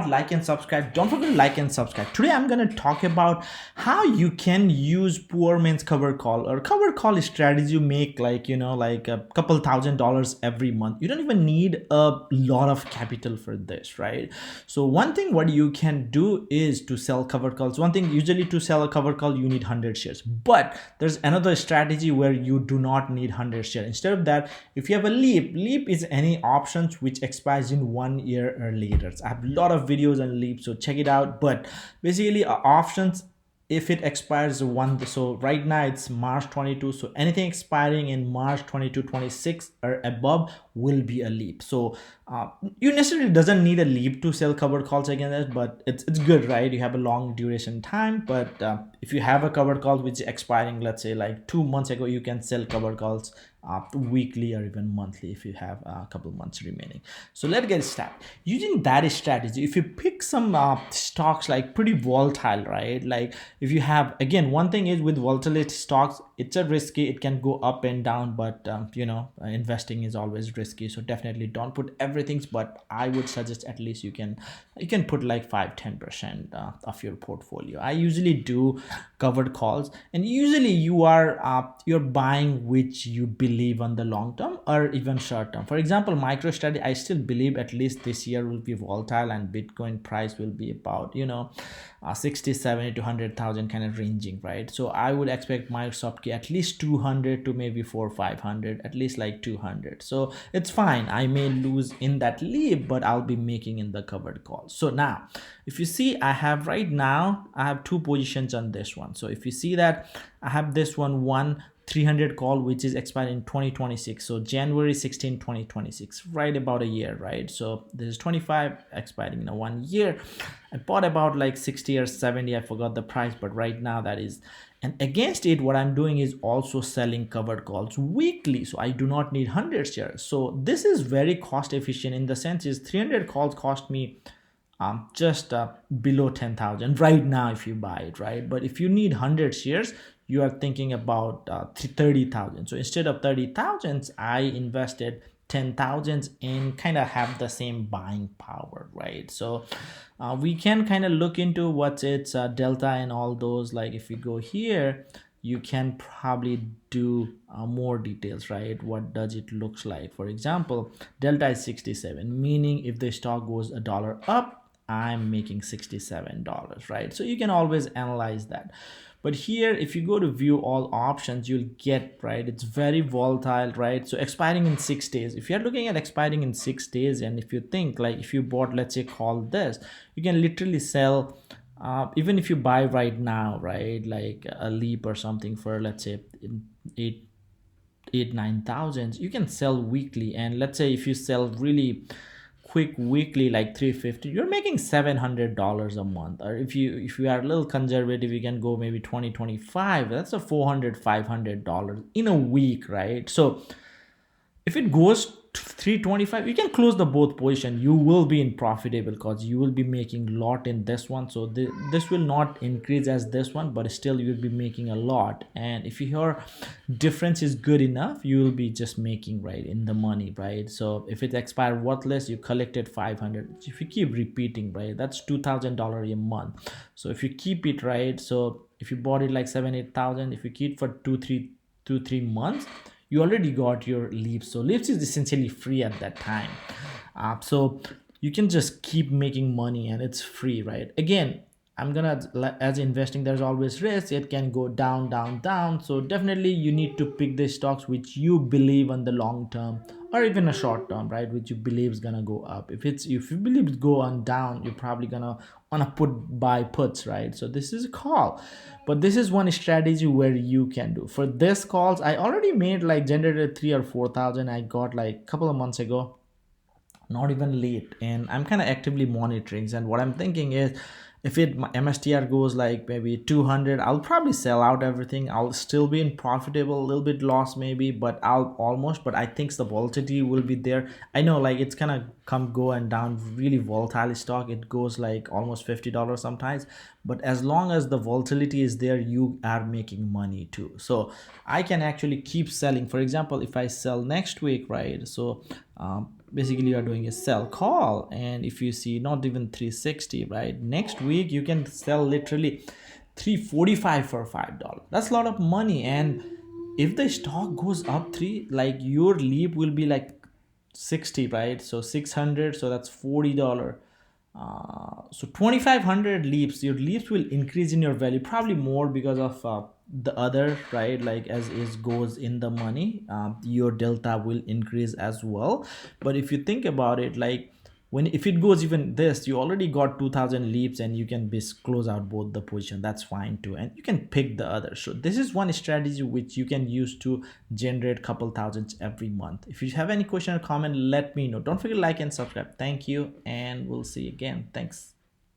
Like and subscribe. Don't forget to like and subscribe. Today I'm going to talk about how you can use poor man's cover call or cover call strategy. You make like a couple $1,000 every month. You don't even need a lot of capital for this, right? So one thing what you can do is to sell cover calls. One thing, usually to sell a cover call you need 100 shares, but there's another strategy where you do not need 100 shares. Instead of that, if you have a leap is any options which expires in 1 year or later. I have a lot of videos on leap, so check it out. But basically options, if it expires one, so right now it's March 22, so anything expiring in March 22, 26 or above will be a leap. So you necessarily doesn't need a leap to sell covered calls again, but it's good, right? You have a long duration time. But if you have a covered call which is expiring, let's say like 2 months ago, you can sell covered calls weekly or even monthly if you have a couple months remaining. So let's get started using that strategy. If you pick some stocks like pretty volatile, right? Like if you have, again, one thing is with volatility stocks, it's a risky, it can go up and down, but investing is always risky, so definitely don't put everything. But I would suggest at least you can put like 5-10% of your portfolio. I usually do covered calls, and usually you're buying which you believe on the long term or even short term. For example, micro strategy, I still believe at least this year will be volatile and Bitcoin price will be about 60, 70 to 100,000 kind of ranging, right? So I would expect Microsoft at least 200 to maybe 400-500, at least like 200. So it's fine, I may lose in that leap, but I'll be making in the covered call. So now if you see, I have right now I have two positions on this one. So if you see that I have this one 300 call which is expired in 2026, so January 16, 2026, right about a year, right? So this is 25 expiring in a 1 year. I bought about like 60 or 70, I forgot the price, but right now that is. And against it, what I'm doing is also selling covered calls weekly, so I do not need 100 shares. So this is very cost efficient, in the sense is 300 calls cost me just below 10,000 right now if you buy it, right? But if you need 100 shares, you are thinking about 30,000. So instead of 30,000, I invested 10,000 and kind of have the same buying power, right? So we can kind of look into what's its delta and all those. Like if you go here, you can probably do more details, right? What does it looks like? For example, delta is 67, meaning if the stock goes a dollar up, I'm making $67, right? So you can always analyze that. But here, if you go to view all options, you'll get, right, it's very volatile, right? So expiring in 6 days, if you're looking at expiring in 6 days, and if you think like if you bought, let's say, call this, you can literally sell even if you buy right now, right, like a leap or something for, let's say, 8-9,000, you can sell weekly. And let's say if you sell really quick weekly like 350, you're making $700 a month. Or if you are a little conservative, you can go maybe 2025, that's a $400-500 in a week, right? So if it goes to 325, you can close the both position, you will be in profitable because you will be making lot in this one. So this will not increase as this one, but still you will be making a lot. And if your difference is good enough, you will be just making right in the money, right? So if it expired worthless, you collected 500. If you keep repeating, right, that's $2,000 a month. So if you keep it, right, so if you bought it like 7-8,000, if you keep for 2-3 months, you already got your leaps. So leaps is essentially free at that time. So you can just keep making money and it's free, right? Again, I'm gonna, as investing, there's always risk, it can go down, down, down. So definitely you need to pick the stocks which you believe on the long term or even a short term, right, which you believe is gonna go up. If you believe it's go on down, you're probably gonna wanna buy puts, right? So this is a call. But this is one strategy where you can do for this calls. I already made like generated 3 or 4,000. I got like a couple of months ago, not even late, and I'm kind of actively monitoring. And what I'm thinking is, if it my MSTR goes like maybe 200, I'll probably sell out everything. I'll still be in profitable, a little bit loss maybe, but I'll almost, but I think the volatility will be there. I know like it's gonna come go and down, really volatile stock, it goes like almost $50 sometimes, but as long as the volatility is there, you are making money too. So I can actually keep selling. For example, if I sell next week, right, so basically you are doing a sell call, and if you see not even 360, right, next week you can sell literally 345 for $5. That's a lot of money. And if the stock goes up three, like your leap will be like 60, right? So 600, so that's $40. So 2500 leaps, your leaps will increase in your value, probably more because of the other, right? Like as is goes in the money, your delta will increase as well. But if you think about it, like when if it goes even this, you already got 2000 leaps and you can close out both the position. That's fine too, and you can pick the other. So this is one strategy which you can use to generate couple thousands every month. If you have any question or comment, let me know. Don't forget to like and subscribe. Thank you, and we'll see you again. Thanks.